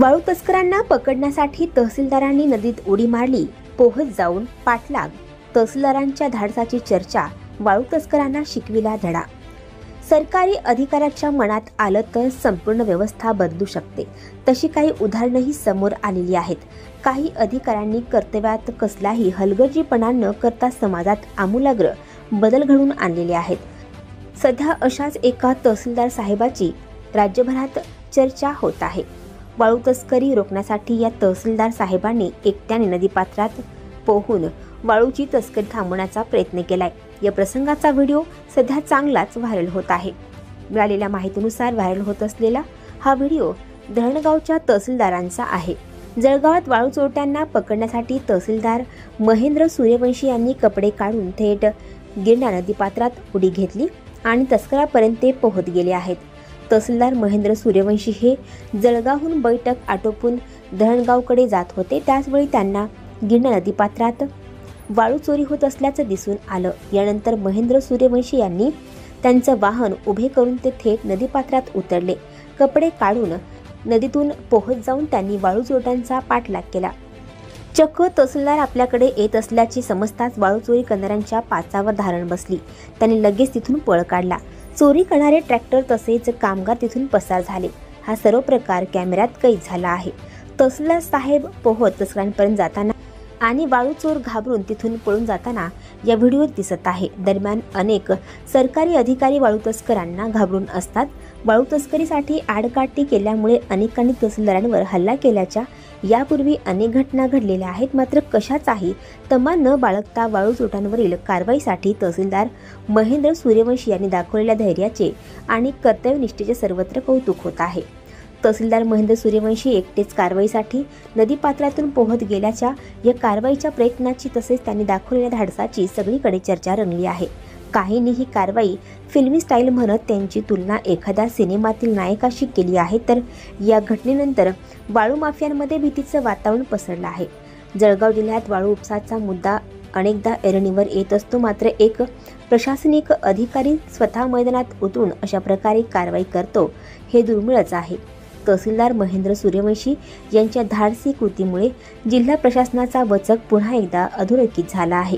वाळू तस्करांना पकडण्यासाठी तहसीलदारांनी नदीत उडी मारली. पोहत जाऊन पाठलाग. तहसीलदारांच्या धाडसाची चर्चा. वाळू तस्करांना शिकविला धडा. सरकारी अधिकाऱ्याच्या मनात आलं तर संपूर्ण व्यवस्था बदलू शकते. तशी काही उदाहरणंही समोर आलेली आहेत. काही अधिकाऱ्यांनी कर्तव्यात कसलाही हलगर्जीपणा न करता समाजात आमूलाग्र बदल घडवून आणलेले आहेत. सध्या अशाच एका तहसीलदार साहेबाची राज्यभरात चर्चा होत आहे. वाळू तस्करी रोखण्यासाठी या तहसीलदार साहेबांनी एकट्याने नदीपात्रात पोहून वाळूची तस्करी थांबवण्याचा प्रयत्न केलाय. या प्रसंगाचा व्हिडिओ सध्या चांगलाच व्हायरल होत आहे. मिळालेल्या माहितीनुसार व्हायरल होत असलेला हा व्हिडिओ धरणगावच्या तहसीलदारांचा आहे. जळगावात वाळू चोरट्यांना पकडण्यासाठी तहसीलदार महेंद्र सूर्यवंशी यांनी कपडे काढून थेट गिरणा नदीपात्रात उडी घेतली आणि तस्करापर्यंत ते पोहत गेले आहेत. तहसीलदार महेंद्र सूर्यवंशी हे जळगावहून बैठक आटोपून धरणगावकडे जात होते. त्याचवेळी त्यांना गिरणा नदीपात्रात वाळू चोरी होत असल्याचं दिसून आलं. यानंतर महेंद्र सूर्यवंशी यांनी त्यांचं वाहन उभे करून ते थेट नदीपात्रात उतरले. कपडे काढून नदीतून पोहत जाऊन त्यांनी वाळू चोरट्यांचा पाठलाग केला. चक्क तहसीलदार आपल्याकडे येत असल्याचे समजताच वाळू चोरी करणाऱ्यांच्या पाचावर धारण बसली. त्यांनी लगेच तिथून पळ काढला. चोरी करणारे ट्रॅक्टर तसेच कामगार तिथून पसार झाले. हा सर्व प्रकार कॅमेऱ्यात कैद झाला आहे. तहसीलदार साहेब पोहत तस्करांपर्यंत जाताना आणि वाळू चोर घाबरून तिथून पळून जाताना या व्हिडिओत दिसत आहे. दरम्यान अनेक सरकारी अधिकारी वाळू तस्करांना घाबरून असतात. वाळू तस्करीसाठी आडकाठी केल्यामुळे अनेकांनी तहसीलदारांवर हल्ला केल्याच्या यापूर्वी अनेक घटना घडलेल्या आहेत. मात्र कशाचाही तमा न बाळगता वाळू चोरट्यांवरील कारवाईसाठी तहसीलदार महेंद्र सूर्यवंशी यांनी दाखवलेल्या धैर्याचे आणि कर्तव्यनिष्ठेचे सर्वत्र कौतुक होत आहे. तहसीलदार महेंद्र सूर्यवंशी एकटेच कारवाईसाठी नदीपात्रातून पोहत गेल्याच्या या कारवाईच्या प्रयत्नाची तसेच त्यांनी दाखवलेल्या धाडसाची सगळीकडे चर्चा रंगली आहे. काहींनी ही कारवाई फिल्मी स्टाईल म्हणत त्यांची तुलना एखाद्या सिनेमातील नायकाशी केली आहे. तर या घटनेनंतर वाळू माफियांमध्ये भीतीचं वातावरण पसरलं आहे. जळगाव जिल्ह्यात वाळू उपसाचा मुद्दा अनेकदा ऐरणीवर येत असतो. मात्र एक प्रशासनिक अधिकारी स्वतः मैदानात उतरून अशा प्रकारे कारवाई करतो हे दुर्मिळच आहे. तहसीलदार महेंद्र सूर्यवंशी यांच्या धाडसी कृतीमुळे जिल्हा प्रशासनाचा वचक पुन्हा एकदा अधोरेखित झाला आहे.